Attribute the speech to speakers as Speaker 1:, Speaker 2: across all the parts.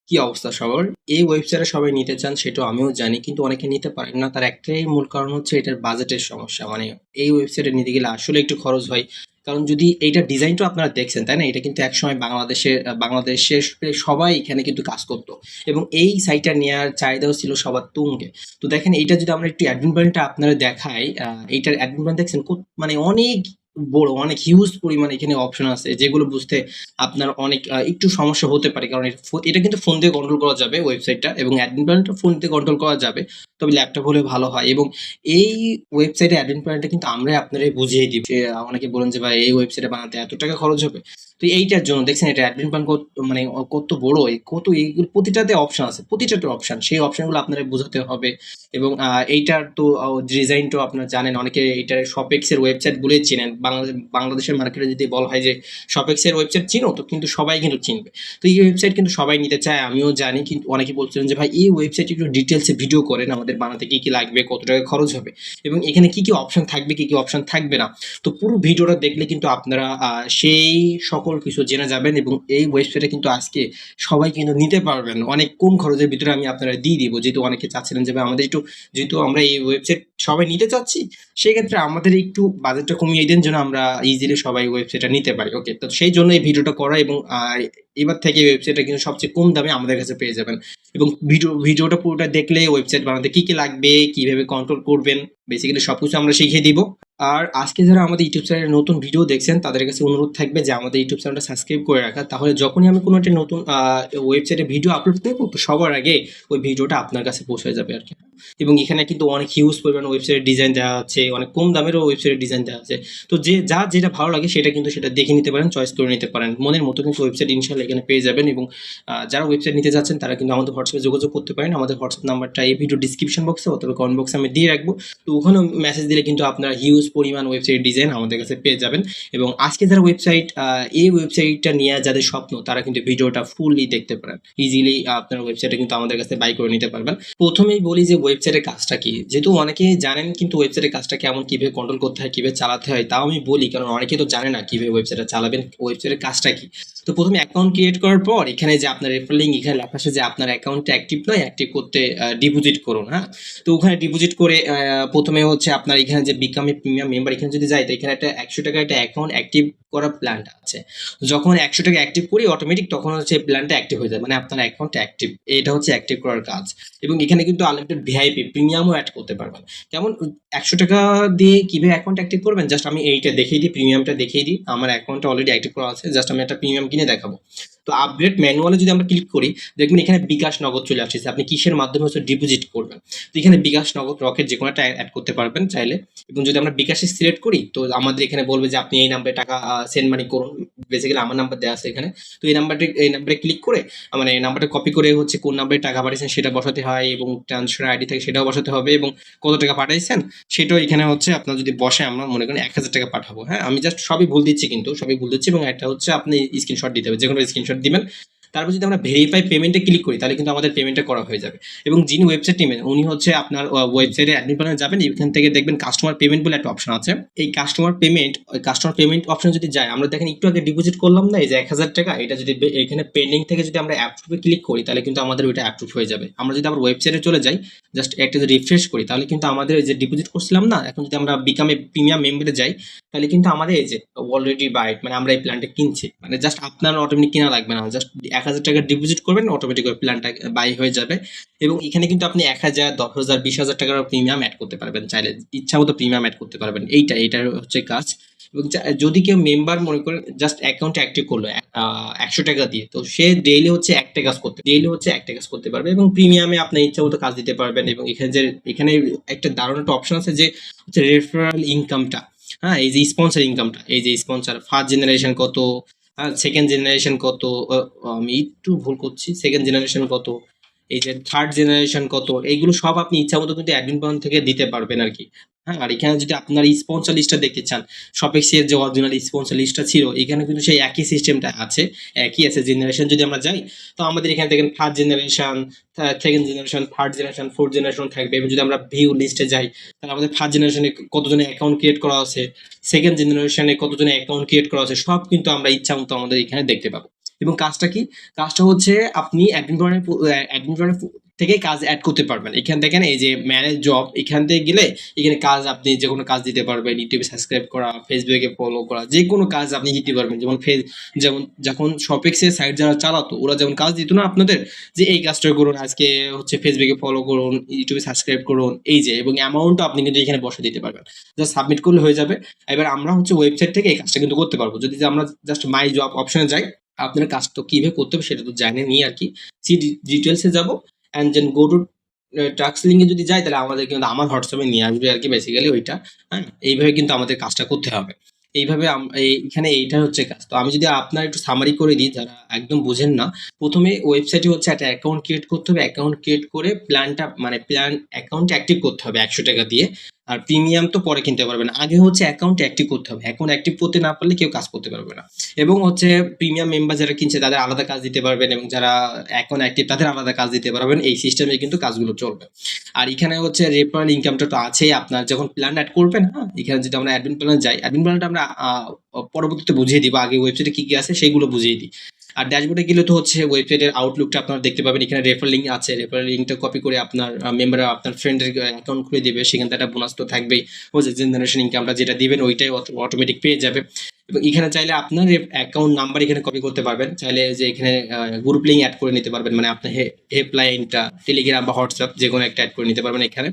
Speaker 1: কি অবস্থা সবার? এই ওয়েবসাইটে সবাই নিতে চান সেটাও আমিও জানি। কিন্তু অনেকে নিতে পারেন না। তার একটাই মূল কারণ হচ্ছে এটার বাজেটের সমস্যা। মানে এই ওয়েবসাইটে নিতে গেলে আসলে একটু খরচ হয়। কারণ যদি এইটার ডিজাইনটাও আপনারা দেখছেন, তাই না? এটা কিন্তু একসময় বাংলাদেশের সবাই এখানে কিন্তু কাজ করত। এবং এই সাইটটা নেয়ার চাহিদাও ছিল সবার তুঙ্গে। তো দেখেন এইটা যদি আমরা একটু অ্যাডমিন প্যানেলটা আপনারা দেখাই, এইটার অ্যাডমিন প্যানেল দেখছেন মানে অনেক বড়, অনেক হিউজ পরিমাণে এখানে অপশন আছে যেগুলো বুঝতে আপনার অনেক একটু সমস্যা হতে পারে। কারণ এটা কিন্তু ফোন দিয়ে কন্ট্রোল করা যাবে ওয়েবসাইটটা, এবং অ্যাডমিন প্যানেলটা ফোন দিয়ে কন্ট্রোল করা যাবে। তবে ল্যাপটপ হলে ভালো হয়। এবং এই ওয়েবসাইটে অ্যাডমিন প্যানেলটা কিন্তু আমরাই আপনাদের বুঝিয়ে দিব। যে অনেকে বলেন যে ভাই এই ওয়েবসাইটে বানাতে এত টাকা খরচ হবে। তো এইটার জন্য দেখছেন এটা অ্যাডমিন প্যানেল মানে কত বড়, কত এইগুলো প্রতিটাতে অপশন আছে, প্রতিটাতে অপশন, সেই অপশনগুলো আপনাদের বোঝাতে হবে। এবং এইটার তো ডিজাইনটাও আপনারা জানেন, অনেকে এইটার শপেক্স এর ওয়েবসাইট বলেই চেনেন। বাংলাদেশের মার্কেটে যদি বলা হয় যে শপেক্সের ওয়েবসাইট চিনো, তো কিন্তু সবাই কিন্তু চিনবে। তো এই ওয়েবসাইট কিন্তু সবাই নিতে চায়, আমিও জানি। কিন্তু অনেকে বলছিলেন যে ভাই এই ওয়েবসাইট একটু ডিটেলসে ভিডিও করেন, আমাদের বানাতে কি কি লাগবে, কত টাকা খরচ হবে, এবং এখানে কি কি অপশন থাকবে, কি কি অপশন থাকবে না। তো পুরো ভিডিওটা দেখলে কিন্তু আপনারা সেই সকল কিছু জেনে যাবেন। এবং এই ওয়েবসাইটে কিন্তু আজকে সবাই কিন্তু নিতে পারবেন অনেক কম খরচের ভিতরে। আমি আপনারা দিয়ে দিব, যেহেতু অনেকে চাচ্ছিলেন যে ভাই আমাদের একটু, যেহেতু আমরা এই ওয়েবসাইট সবাই নিতে চাচ্ছি, সেক্ষেত্রে আমাদের একটু বাজেটটা কমিয়ে দেন যেন আমরা ইজিলি সবাই ওয়েবসাইটটা নিতে পারি। ওকে, তো সেই জন্য এই ভিডিওটা করা। এবং এবার থেকে ওয়েবসাইটটা কিন্তু সবচেয়ে কম দামে আমাদের কাছে পেয়ে যাবেন। এবং ভিডিওটা পুরোটা দেখলে ওয়েবসাইট বানাতে কি কি লাগবে, কিভাবে কন্ট্রোল করবেন, বেসিক্যালি সবকিছু আমরা শিখিয়ে দিব। আর আজকে যারা আমাদের ইউটিউব চ্যানেলে নতুন ভিডিও দেখছেন তাদের কাছে অনুরোধ থাকবে যে আমাদের ইউটিউব চ্যানেলটা সাবস্ক্রাইব করে রাখা। তাহলে যখনই আমি কোনো একটা নতুন ওয়েবসাইটে ভিডিও আপলোড করবো, তো সবার আগে ওই ভিডিওটা আপনার কাছে পৌঁছে যাবে আর কি। এবং এখানে কিন্তু অনেক হিউজ পরিমাণ ওয়েবসাইটের ডিজাইন দেওয়া আছে, অনেক কম দামেরও ওয়েবসাইটের ডিজাইন দেওয়া আছে। তো যা যেটা ভালো লাগে সেটা কিন্তু সেটা দেখে নিতে পারেন, চয়েস করে নিতে পারেন। মনের মতো কিন্তু ওয়েবসাইট ইনশাল্লাহ এখানে পেয়ে যাবেন। এবং যারা ওয়েবসাইট নিতে যাচ্ছেন তারা কিন্তু আমাদের হোয়াটসঅ্যাপে যোগাযোগ করতে পারেন। আমাদের হোয়াটসঅ্যাপ নাম্বারটা এই ভিডিও ডিসক্রিপশন বক্সে অথবা কমেন্ট বক্সে আমি দিয়ে রাখবো। তো ওখানে মেসেজ দিলে কিন্তু আপনারা হিউজ পরিমাণ ওয়েবসাইট ডিজাইন আমাদের কাছে পেয়ে যাবেন। এবং আজকে যারা এই ওয়েবসাইটটা নিয়ে যাদের স্বপ্ন, তারা কিন্তু ভিডিওটা ফুললি দেখতে পারেন। ইজিলি আপনার ওয়েবসাইটে কিন্তু আমাদের কাছে বাই করে নিতে পারবেন। প্রথমেই বলি যে ওয়েবসাইটের কাজটা কি, যেহেতু অনেকেই জানেন কিন্তু ওয়েবসাইটের কাজটা কেমন, কিভাবে কন্ট্রোল করতে হয়, কিভাবে চালাতে হয়, তাও আমি বলি, কারণ অনেকে তো জানে না কিভাবে ওয়েবসাইটটা চালাবেন, ওয়েবসাইটের কাজটা কি। তো প্রথমে অ্যাকাউন্ট ক্রিয়েট করার পর এখানে যে আপনার রেফার লিঙ্ক, এখানে লেখা আছে যে আপনার অ্যাকাউন্টটা অ্যাক্টিভ নয়, অ্যাক্টিভ করতে ডিপোজিট করুন। হ্যাঁ, তো ওখানে ডিপোজিট করে প্রথমে হচ্ছে আপনার এখানে যে বিকাম এ প্রিমিয়াম মেম্বার, এখানে যদি যাই তো এখানে একটা 100 টাকা একটা অ্যাকাউন্ট অ্যাক্টিভ করা প্ল্যানটা আছে। যখন 100 টাকা অ্যাক্টিভ করি অটোমেটিক, তখন হচ্ছে প্ল্যানটা অ্যাক্টিভ হয়ে যায়, মানে আপনার অ্যাকাউন্ট অ্যাক্টিভ। এটা হচ্ছে অ্যাক্টিভ করার কাজ। এবং এখানে কিন্তু আনলিমিটেড ভিআইপি প্রিমিয়ামও অ্যাড করতে পারবেন। কেমন, 100 টাকা দিয়ে কিভাবে অ্যাকাউন্ট অ্যাক্টিভ করবেন, জাস্ট আমি এইটা দেখিয়ে দিই, প্রিমিয়ামটা দেখিয়ে দিই। আমার অ্যাকাউন্টটা অলরেডি অ্যাক্টিভ করা আছে, জাস্ট আমি একটা প্রিমিয়াম কিনে দেখাবো। তো আপগ্রেড ম্যানুয়ালে যদি আমরা ক্লিক করি, দেখবেন এখানে বিকাশ নগদ চলে আসছে, আপনি কিসের মাধ্যমে হচ্ছে ডিপোজিট করবেন। তো এখানে বিকাশ নগদ রকেট যে কোনো একটা অ্যাড করতে পারবেন চাইলে। এবং যদি আমরা বিকাশে সিলেক্ট করি, তো আমাদের এখানে বলবে যে আপনি এই নাম্বারে টাকা সেন্ড মানি করুন। বেসিক্যালি আমার নাম্বার দেওয়া আছে এখানে। তো এই নাম্বারে ক্লিক করে, মানে এই নাম্বারটা কপি করে হচ্ছে কোন নাম্বারে টাকা পাঠিয়েছেন সেটা বসাতে হয়, এবং ট্রান্সফার আইডি থেকে সেটাও বসাতে হবে, এবং কত টাকা পাঠাইছেন সেটাও এখানে হচ্ছে আপনার যদি বসে, আমরা মনে করেন 1000 টাকা পাঠাবো। হ্যাঁ, আমি জাস্ট সবই ভুল দিচ্ছি, কিন্তু সবই ভুল দিচ্ছি। এবং একটা হচ্ছে আপনি স্ক্রিনশট দিতে হবে, যে কোনো স্ক্রিনশট দিবেন। তারপর যদি আমরা ভেরিফাই পেমেন্টে ক্লিক করি, তাহলে কিন্তু আমাদের পেমেন্টটা করা হয়ে যাবে। এবং যিনি ওয়েবসাইট নেবেন উনি হচ্ছে আপনার ওয়েবসাইটে অ্যাডমিন প্যানেলে যাবেন, এখান থেকে দেখবেন কাস্টমার পেমেন্ট বলে একটা অপশন আছে। এই কাস্টমার পেমেন্ট অপশন যদি যায়, আমরা দেখেন একটু আগে ডিপোজিট করলাম না এই যে 1000 টাকা, এটা যদি এখানে পেন্ডিং থেকে যদি আমরা অ্যাপ্রুভে ক্লিক করি, তাহলে কিন্তু আমাদের ওইটা অ্যাপ্রুভ হয়ে যাবে। আমরা যদি আবার ওয়েবসাইটে চলে যাই, জাস্ট একটা যদি রিফ্রেশ করি, তাহলে কিন্তু আমাদের যে ডিপোজিট করছিলাম না, এখন যদি আমরা বিকামে প্রিমিয়াম মেম্বারে যাই, তাহলে কিন্তু আমাদের এই যে অলরেডি বাইট, মানে আমরা এই প্ল্যানটা কিনছি, মানে জাস্ট আপনার অটোমেটিক কিনা লাগবে না, জাস্ট 1000 টাকা ডিপোজিট করবেন, অটোমেটিক ওই প্ল্যানটা বাই হয়ে যাবে। এবং এখানে কিন্তু আপনি 1000, 10,000, 20,000 টাকার প্রিমিয়াম অ্যাড করতে পারবেন, চাইলে ইচ্ছা মতো প্রিমিয়াম অ্যাড করতে পারবেন। এটার হচ্ছে কাজ। এবং যদি কেউ মেম্বার মনে করেন জাস্ট অ্যাকাউন্ট অ্যাক্টিভ করলো 100 টাকা দিয়ে, তো সে ডেইলি হচ্ছে একটা কাজ করতে পারবে। এবং প্রিমিয়ামে আপনার ইচ্ছা মতো কাজ দিতে পারবেন। এবং এখানে একটা দারুণ একটা অপশন আছে যে হচ্ছে রেফারেল ইনকামটা। হ্যাঁ, এই যে স্পন্সর ইনকামটা, এই যে স্পন্সর ফার্স্ট জেনারেশন কত, সেকেন্ড জেনারেশন কত, আমি একটু ভুল করছি, সেকেন্ড জেনারেশন কত, এই যে থার্ড জেনারেশন কত, এইগুলো সব আপনি ইচ্ছা মতো কিন্তু অ্যাডমিন পয়েন্ট থেকে দিতে পারবেন আর কি। হ্যাঁ, আর এখানে যদি আপনার স্পন্সর লিস্টটা দেখতে চান, শপেক্সের যে অরিজিনাল স্পন্সর লিস্টটা ছিল, এখানে কিন্তু সেই একই সিস্টেমটা আছে, একই আছে। জেনারেশন যদি আমরা যাই, তো আমাদের এখানে দেখেন first generation, second generation, third generation, fourth generation থাকবে। এবং যদি আমরা ভিউ লিস্টে যাই, তাহলে আমাদের ফার্স্ট জেনারেশনে কতজনের অ্যাকাউন্ট ক্রিয়েট করা আছে, সেকেন্ড জেনারেশনে কতজনের অ্যাকাউন্ট ক্রিয়েট করা আছে, সব কিন্তু আমরা ইচ্ছা মতো আমাদের এখানে দেখতে পাবো। এবং কাজটা কি? কাজটা হচ্ছে আপনি অ্যাডমিন প্ল্যানের থেকে কাজ অ্যাড করতে পারবেন। এখান দেখেন এই যে ম্যানেজ জব, এখান থেকে গেলে এখানে কাজ আপনি যেকোনো কাজ দিতে পারবেন। ইউটিউবে সাবস্ক্রাইব করা, ফেসবুকে ফলো করা, যেকোনো কাজ আপনি দিতে পারবেন। যেমন যখন শপিক্সের সাইট যারা চালাতো ওরা যেমন কাজ দিত না আপনাদের, যে এই কাজটা করুন, আজকে হচ্ছে ফেসবুকে ফলো করুন, ইউটিউবে সাবস্ক্রাইব করুন, এই যে, এবং অ্যামাউন্টও আপনি কিন্তু এখানে বসে দিতে পারবেন। জাস্ট সাবমিট করলে হয়ে যাবে। এবার আমরা হচ্ছে ওয়েবসাইট থেকে এই কাজটা কিন্তু করতে পারবো। যদি আমরা জাস্ট মাই জব অপশনে যাই, আপনার কাজটা কিভাবে করতে হবে সেটা তো জানেনই আর কি। সি ডিটেলসে যাব, and then go to task লিঙ্কে যদি যাই, তাহলে আমাদের কিন্তু আমার হোয়াটসঅ্যাপে নিয়ে আসবে আর কি, বেসিক্যালি ওইটা। হ্যাঁ, এইভাবে কিন্তু আমাদের কাজটা করতে হবে। এইভাবে এখানে এইটা হচ্ছে কাজ। তো আমি যদি আপনার একটু সামারি করে দিই, যারা একদম বুঝেন না, প্রথমে ওয়েবসাইটে হচ্ছে একটা অ্যাকাউন্ট ক্রিয়েট করতে হবে। অ্যাকাউন্ট ক্রিয়েট করে প্ল্যান অ্যাকাউন্ট অ্যাক্টিভ করতে হবে 100 টাকা দিয়ে। আর প্রিমিয়াম তো পরে কিনতে পারবেন, আগে হচ্ছে অ্যাকাউন্ট অ্যাক্টিভ করতে হবে। অ্যাকাউন্ট অ্যাক্টিভ করতে না পারলে কেউ কাজ করতে পারবে না। এবং হচ্ছে প্রিমিয়াম মেম্বার যারা কিনছে তাদের আলাদা কাজ দিতে পারবেন, এবং যারা অ্যাকাউন্ট অ্যাক্টিভ তাদের আলাদা কাজ দিতে পারবেন। এই সিস্টেমে কিন্তু কাজগুলো চলবে। আর এখানে হচ্ছে রেফারেল ইনকামটা তো আছেই। আপনার যখন প্ল্যান অ্যাড করবেন, হ্যাঁ, এখানে যদি আমরা অ্যাডমিন প্ল্যানে যাই, অ্যাডমিন প্ল্যানটা আমরা পরবর্তীতে বুঝিয়ে দিব, আগে ওয়েবসাইটে কি কি আছে সেগুলো বুঝিয়ে দিই। আর ড্যাশবোর্ডে গেলে তো হচ্ছে ওয়েবসাইটের আউটলুকটা আপনারা দেখতে পাবেন। এখানে রেফার লিঙ্ক আছে, রেফার লিঙ্কটা কপি করে আপনার মেম্বার আপনার ফ্রেন্ডের অ্যাকাউন্ট খুলে দিবে, সেখান থেকে একটা বোনাস তো থাকবেই। ওই যে জেনারেশন ইনকামটা যেটা দিবেন ওইটাই অটোমেটিক পেয়ে যাবে। এবং এখানে চাইলে আপনার অ্যাকাউন্ট নাম্বার এখানে কপি করতে পারবেন, চাইলে যে এখানে গ্রুপ লিঙ্ক অ্যাড করে নিতে পারবেন, মানে আপনার হেল্পলাইনটা টেলিগ্রাম বা হোয়াটসঅ্যাপ যে কোনো একটা অ্যাড করে নিতে পারবেন এখানে।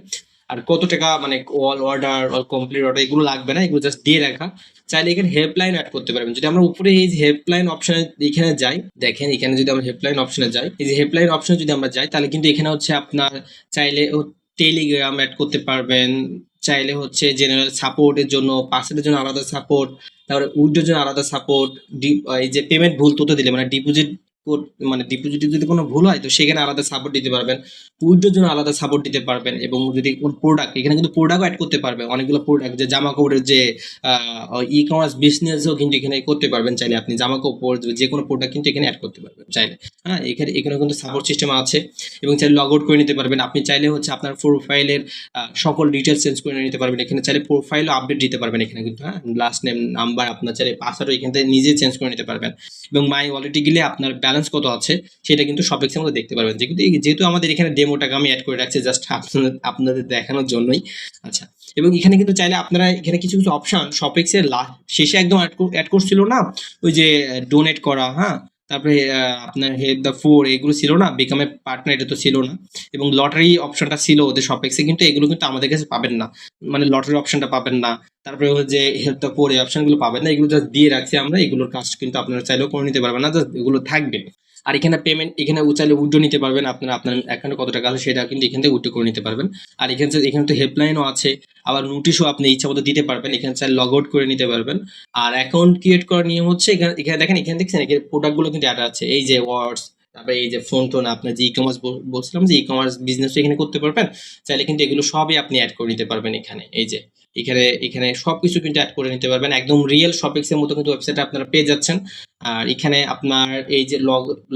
Speaker 1: আর কত টাকা, মানে all order, all complete order, এগুলো লাগবে না, এগুলো জাস্ট দিয়ে রাখা। চাইলে এখানে হেল্পলাইন অ্যাড করতে পারবেন। যদি আমরা উপরে এই যে হেল্পলাইন অপশনে এখানে যাই, দেখেন এখানে যদি আমরা হেল্পলাইন অপশনে যাই, এই যে হেল্পলাইন অপশনে যদি আমরা যাই, তাহলে কিন্তু এখানে হচ্ছে আপনার চাইলে টেলিগ্রাম অ্যাড করতে পারবেন, চাইলে হচ্ছে জেনারেল সাপোর্টের জন্য, পার্সেলের জন্য আলাদা সাপোর্ট, তারপরে উইথড্রোর জন্য আলাদা সাপোর্ট, এই যে পেমেন্ট ভুল তথ্য দিলে, মানে ডিপোজিটে যদি কোনো ভুল হয় তো সেখানে আলাদা সাপোর্ট দিতে পারবেন। উইথড্রোর জন্য আলাদা সাপোর্ট দিতে পারবেন। এবং যদি কোন প্রোডাক্ট, এখানে কিন্তু প্রোডাক্টও অ্যাড করতে পারবে, অনেকগুলো প্রোডাক্ট, যে জামা কাপড়ের যে ই কমার্স বিজনেসও কিন্তু এখানে করতে পারবেন। চাইলে আপনি জামা কাপড় যে কোনো প্রোডাক্ট কিন্তু এখানে অ্যাড করতে পারবেন চাইলে। হ্যাঁ, এখানে এখানে কিন্তু সাপোর্ট সিস্টেম আছে। এবং চাইলে লগ আউট করে নিতে পারবেন। আপনি চাইলে হচ্ছে আপনার প্রোফাইলের সকল ডিটেলস চেঞ্জ করে নিতে পারবেন। এখানে চাইলে প্রোফাইলও আপডেট দিতে পারবেন এখানে কিন্তু। হ্যাঁ, লাস্ট নেম, নাম্বার, আপনার চাইলে পাসওয়ার্ডও এখান থেকে নিজে চেঞ্জ করে নিতে পারবেন। এবং মাই ওয়ালেটে গেলে আপনার ব্যালেন্স কত আছে সেটা কিন্তু শপিক্সের মধ্যে দেখতে পারবেন। যেহেতু আমাদের এখানে ডেমোটাকে আমি অ্যাড করে রাখছি জাস্ট আপনাদের দেখানোর জন্যই। আচ্ছা, এবং এখানে কিন্তু চাইলে আপনারা এখানে কিছু কিছু অপশন শপিক্সের শেষে একদম অ্যাড করছিল না, ওই যে ডোনেট করা, হ্যাঁ, তারপরে আপনার হেড দ্য ফোর, এগুলো ছিল না, বিকাম এ পার্টনার, এটা তো ছিল না। এবং লটারি অপশনটা ছিল ওদের শপিক্সে, কিন্তু এগুলো কিন্তু আমাদের কাছে পাবেন না, মানে লটারি অপশনটা পাবেন না। তারপরে যে হেল্প দ্য পোর, এই অপশনগুলো পাবেন না। এগুলো জাস্ট দিয়ে রাখছি আমরা, এগুলোর কাজ কিন্তু আপনারা চাইলেও করে নিতে পারবেন না, জাস্ট এগুলো থাকবে। আর এখানে পেমেন্ট, এখানে চাইলে উইথড্র নিতে পারবেন। আপনারা আপনার অ্যাকাউন্টে কত টাকা আছে সেটা কিন্তু এখান থেকে উইথড্র করে নিতে পারবেন। আর এখানে তো হেল্পলাইনও আছে, আবার নোটিশও আপনি ইচ্ছা মতো দিতে পারবেন। এখানে চাইলে লগ আউট করে নিতে পারবেন। আর অ্যাকাউন্ট ক্রিয়েট করার নিয়ম হচ্ছে, এখানে এখানে দেখেন, এখানে দেখছেন এখানে প্রোডাক্টগুলো কিন্তু অ্যাড আছে, এই যে ওয়ার্ডস, তারপরে এই যে ফোন টোন, আপনার যে ই কমার্স বলছিলাম যে ই কমার্স বিজনেস এখানে করতে পারবেন। চাইলে কিন্তু এগুলো সবই আপনি অ্যাড করে নিতে পারবেন এখানে। এই যে এখানে এখানে সবকিছু কিন্তু অ্যাড করে নিতে পারবেন, একদম রিয়েল শপিক্স এর মতো কিন্তু ওয়েবসাইট আপনারা পেয়ে যাচ্ছেন। আর এখানে আপনার এই যে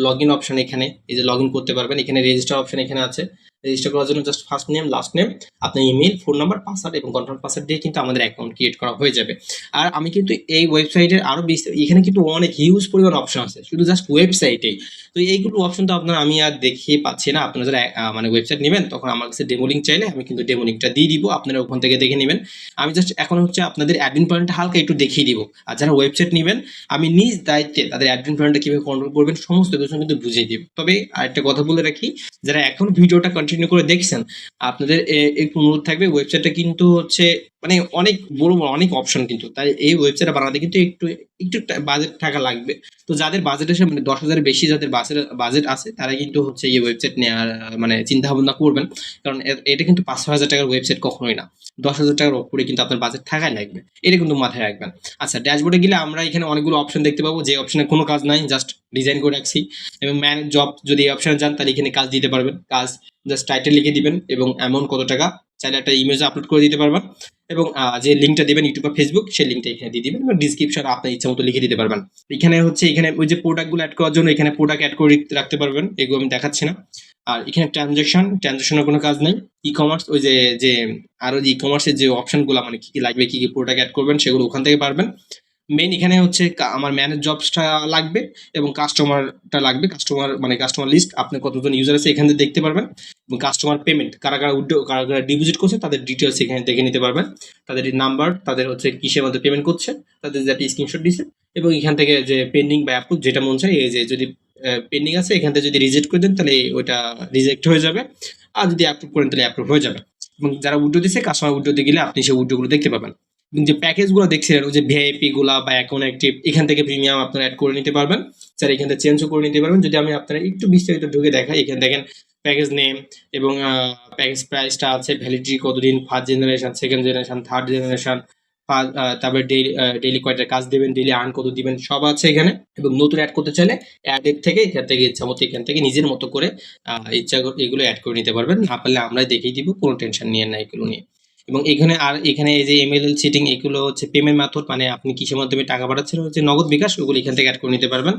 Speaker 1: লগ ইন অপশন, এখানে এই যে লগ ইন করতে পারবেন। এখানে রেজিস্টার অপশন এখানে আছে। রেজিস্টার করার জন্য just first name, last name, আপনার ইমেল, ফোন নাম্বার, পাসওয়ার্ড এবং কন্ট্রোল পাসওয়ার্ড দিয়ে কিন্তু আমাদের অ্যাকাউন্ট ক্রিয়েট করা হয়ে যাবে। আর আমি কিন্তু এই ওয়েবসাইটের আরো এখানে কিন্তু অনেক হিউজ পরিমাণ অপশন আছে শুধু জাস্ট ওয়েবসাইটেই। তো এইগুলো অপশন তো আপনার আমি আর দেখিয়ে পাচ্ছি না। আপনারা যারা মানে ওয়েবসাইট নেবেন তখন আমার কাছে ডেমো লিঙ্ক চাইলে আমি কিন্তু ডেমো লিঙ্কটা দিয়ে দিব, আপনারা ওখান থেকে দেখে নেবেন। আমি জাস্ট এখন হচ্ছে আপনাদের অ্যাডমিন পয়েন্টটা হালকা একটু দেখিয়ে দিব। আর যারা ওয়েবসাইট নেবেন আমি নিজ দায়িত্বে তাদের অ্যাডমিন পয়েন্টটা কিভাবে কন্ট্রোল করবেন সমস্ত কিছু কিন্তু বুঝিয়ে দিব। তবে আরেকটা কথা বলে রাখি, যারা এখন ভিডিওটা কন্টিনিউ করে দেখছেন, আপনাদের একটু অনুরোধ থাকবে, ওয়েবসাইটটা কিন্তু হচ্ছে মানে অনেক বড় বড় অনেক অপশন কিন্তু, তাই এই ওয়েবসাইটটা বানাতে কিন্তু একটু একটু বাজেট টাকা লাগবে। তো যাদের বাজেট আছে, মানে 10,000-এর বেশি যাদের বাজেট আছে, তারা কিন্তু হচ্ছে এই ওয়েবসাইট নেওয়ার মানে চিন্তা ভাবনা করবেন। কারণ এটা কিন্তু 5-6 হাজার টাকার ওয়েবসাইট কখনোই না, 10,000 টাকার উপরে কিন্তু আপনার বাজেট থাকাই লাগবে, এটা কিন্তু মাথায় রাখবেন। আচ্ছা, ড্যাশবোর্ডে গেলে আমরা এখানে অনেকগুলো অপশন দেখতে পাবো, যে অপশনে কোনো কাজ নাই, জাস্ট ডিজাইন করে রাখছি। এবং ম্যানেজ জব, যদি এই অপশনে যান তাহলে এখানে কাজ দিতে পারবেন। কাজ জাস্ট টাইটেল লিখে দিবেন এবং অ্যামাউন্ট কত টাকা, চাইলে একটা ইমেজ আপলোড করে দিতে পারবেন। এবং যে লিঙ্কটা দিবেন ইউটিউব বা ফেসবুক, সেই লিঙ্কটা এখানে দিয়ে দিবেন এবং ডিসক্রিপশন আপনার ইচ্ছা মতো লিখে দিতে পারবেন। এখানে হচ্ছে এখানে ওই যে প্রোডাক্টগুলো অ্যাড করার জন্য এখানে প্রোডাক্ট অ্যাড করে রাখতে পারবেন, এগুলো আমি দেখাচ্ছি না। আর এখানে ট্রানজাকশনের কোনো কাজ নেই। ই কমার্স, ওই যে যে আরো ই কমার্সের যে অপশনগুলো, মানে কি কি লাগবে, কি কি প্রোডাক্ট অ্যাড করবেন সেগুলো ওখান থেকে পারবেন। মেইন এখানে হচ্ছে আমার ম্যানেজ জবসটা লাগবে এবং কাস্টমারটা লাগবে। কাস্টমার লিস্ট আপনার কতজন ইউজার আছে এখান থেকে দেখতে পারবেন, এবং কাস্টমার পেমেন্ট কারা কারা কারা কারা ডিপোজিট করছে তাদের ডিটেলস এখানে দেখে নিতে পারবেন, তাদের নাম্বার, তাদের হচ্ছে কিসের মধ্যে পেমেন্ট করছে, তাদের যে স্ক্রিনশট দিচ্ছে, এবং এখান থেকে যে পেন্ডিং বা অ্যাপ্রুভ যেটা মন চায়, এই যে যদি পেন্ডিং আছে এখান থেকে যদি রিজেক্ট করে দেন তাহলে ওইটা রিজেক্ট হয়ে যাবে, আর যদি অ্যাপ্রুভ করেন তাহলে অ্যাপ্রুভ হয়ে যাবে। এবং যারা উইড্রো দিচ্ছে কাস্টমার উইড্রোতে গেলে আপনি সেই উইড্রোগুলো দেখতে পাবেন। এবং যে প্যাকেজগুলো দেখছিলেন ওই যে ভিআইপি গুলা বা অ্যাকাউন্ট অ্যাক্টিভ, এখান থেকে প্রিমিয়াম আপনারা অ্যাড করে নিতে পারবেন, স্যার এখান থেকে চেঞ্জও করে নিতে পারবেন। যদি আমি আপনারা একটু বিস্তারিত ঢুকে দেখাই, এখানে দেখেন প্যাকেজ নেম এবং প্যাকেজ প্রাইসটা আছে, ভ্যালিডিটি কতদিন, first generation, second generation, third generation, তারপরে ডেইলি কয়টা কাজ দেবেন, ডেইলি আর্ন কত দিবেন, সব আছে এখানে। এবং নতুন অ্যাড করতে চাইলে অ্যাডের থেকে এখান থেকে ইচ্ছা মতো এখান থেকে নিজের মতো করে এগুলো অ্যাড করে নিতে পারবেন, না পারলে আমরাই দেখিয়ে দিব, কোনো টেনশন নিয়ে না এগুলো নিয়ে। এবং এখানে এই যে এমএলএল চিটিং, এগুলো হচ্ছে পেমেন্ট মেথড, মানে আপনি কিসের মাধ্যমে টাকা পাঠাচ্ছেন হচ্ছে নগদ বিকাশ, ওগুলো এখান থেকে অ্যাড করে নিতে পারবেন,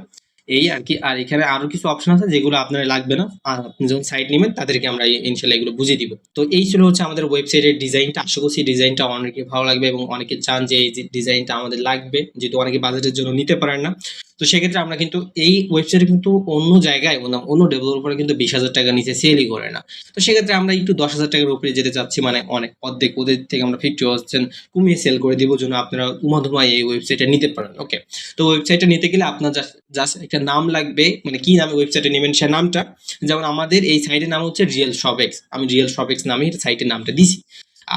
Speaker 1: এই আর কি। আর এখানে আরো কিছু অপশন আছে যেগুলো আপনার লাগবে না, আর আপনি যখন সাইট নেবেন তাদেরকে আমরা ইনশাল্লাহ এগুলো বুঝিয়ে দিব। তো এই ছিল হচ্ছে আমাদের ওয়েবসাইটের ডিজাইনটা। আশা করছি ডিজাইনটা অনেকে ভালো লাগবে এবং অনেকে চান যে এই ডিজাইনটা আমাদের লাগবে, যেহেতু অনেকে বাজেটের জন্য নিতে পারেন না। তো সেক্ষেত্রে আমরা কিন্তু এই ওয়েবসাইটে কিন্তু অন্য জায়গায় অন্য ডেভেলপার কিন্তু 20,000 টাকা নিচে সেলই করে না। তো সেক্ষেত্রে আমরা একটু 10,000 টাকার উপরে যেতে চাচ্ছি, মানে অনেক অর্ধেক ওদের থেকে আমরা 50% কমিয়ে সেল করে দিব, জন্য আপনারা উমাধুমায় এই ওয়েবসাইটটা নিতে পারেন। ওকে, তো ওয়েবসাইটটা নিতে গেলে আপনার জাস্ট একটা নাম লাগবে, মানে কি নামে ওয়েবসাইটে নেবেন সে নামটা। যেমন আমাদের এই সাইটের নাম হচ্ছে রিয়েল শপেক্স, আমি রিয়েল শপেক্স নামে সাইটের নামটা দিছি।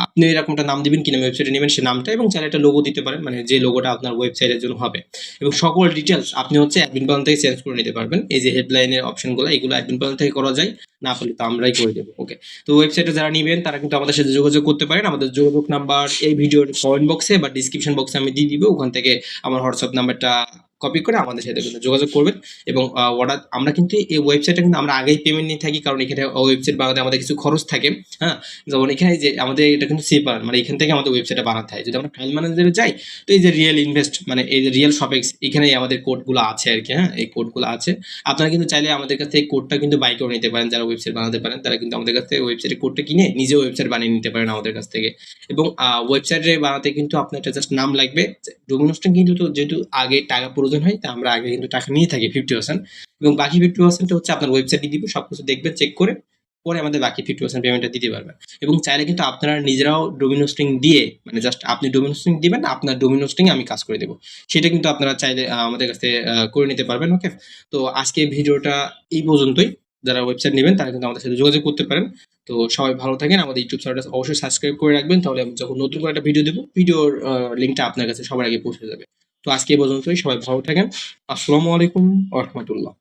Speaker 1: আপনি এরকমটা নাম দিবেন, কিনা ওয়েবসাইটে নেবেন সে নামটা, এবং চাইলে একটা লোগো দিতে পারেন, মানে যে লোগোটা আপনার ওয়েবসাইটের জন্য হবে। এবং সকল ডিটেলস আপনি হচ্ছে অ্যাডমিন প্যানেল থেকে চেঞ্জ করে নিতে পারবেন। এই যে হেডলাইনের অপশনগুলো, এগুলো অ্যাডমিন প্যানেল থেকে করা যায়, না পারলে তো আমরাই করে দেবো। ওকে, তো ওয়েবসাইটে যারা নেবেন তারা কিন্তু আমাদের সাথে যোগাযোগ করতে পারেন। আমাদের যোগাযোগ নাম্বার এই ভিডিওর কমেন্ট বক্সে বা ডিসক্রিপশন বক্সে আমি দিয়ে দিব, ওখান থেকে আমার হোয়াটসঅ্যাপ নাম্বারটা কপি করে আমাদের সাথে কিন্তু যোগাযোগ করবেন। এবং অর্ডার আমরা কিন্তু এই ওয়েবসাইটে কিন্তু আমরা আগেই পেমেন্ট নিয়ে থাকি, কারণ এখানে ওয়েবসাইট বানাতে আমাদের কিছু খরচ থাকে। হ্যাঁ, যেমন এখানে যে আমাদের এটা কিন্তু সেপার, মানে এখান থেকে আমাদের ওয়েবসাইটটা বানাতে হয়। যদি আমরা ফাইল ম্যানেজারে যাই, তো এই যে রিয়েল ইনভেস্ট, মানে এই যে রিয়েল শপেক্স, এখানে আমাদের কোডগুলো আছে আর কি। হ্যাঁ, এই কোডগুলো আছে, আপনারা কিন্তু চাইলে আমাদের কাছ থেকে কোডটা কিন্তু বাই করে নিতে পারেন। যারা ওয়েবসাইট বানাতে পারেন তারা কিন্তু আমাদের কাছ থেকে ওয়েবসাইটের কোডটা কিনে নিজে ওয়েবসাইট বানিয়ে নিতে পারেন আমাদের কাছ থেকে। এবং ওয়েবসাইটে বানাতে কিন্তু আপনার একটা জাস্ট নাম লাগবে। ডোমেন হোস্টিং কিন্তু তো যেহেতু আগে টাকা প্রয়োজন হয়, তা আমরা আগে কিন্তু টাকা নিয়ে থাকি 50%, এবং বাকি 50% হচ্ছে আপনার ওয়েবসাইটে দিব, সবকিছু দেখবেন চেক করে, পরে আমাদের বাকি 50% পেমেন্টটা দিতে পারবেন। এবং চাইলে কিন্তু আপনারা নিজেরাও ডোমেন হোস্টিং দিয়ে, মানে জাস্ট আপনি ডোমেন হোস্টিং দিবেন, আপনার ডোমেন হোস্টিং আমি কাজ করে দেবো, সেটা কিন্তু আপনারা চাইলে আমাদের কাছে করে নিতে পারবেন। ওকে, তো আজকে ভিডিওটা এই পর্যন্তই। যারা ওয়েবসাইট নেবেন তারা কিন্তু আমাদের সাথে যোগাযোগ করতে পারেন। তো সবাই ভালো থাকেন, আমাদের ইউটিউব চ্যানেলটা অবশ্যই সাবস্ক্রাইব করে রাখবেন, তাহলে আমি যখন নতুন করে একটা ভিডিও দেবো, ভিডিওর লিঙ্কটা আপনার কাছে সবার আগে পৌঁছে যাবে। তো আজকে এই পর্যন্তই, সবাই ভালো থাকেন। আসসালামু আলাইকুম ওয়া রাহমাতুল্লাহ।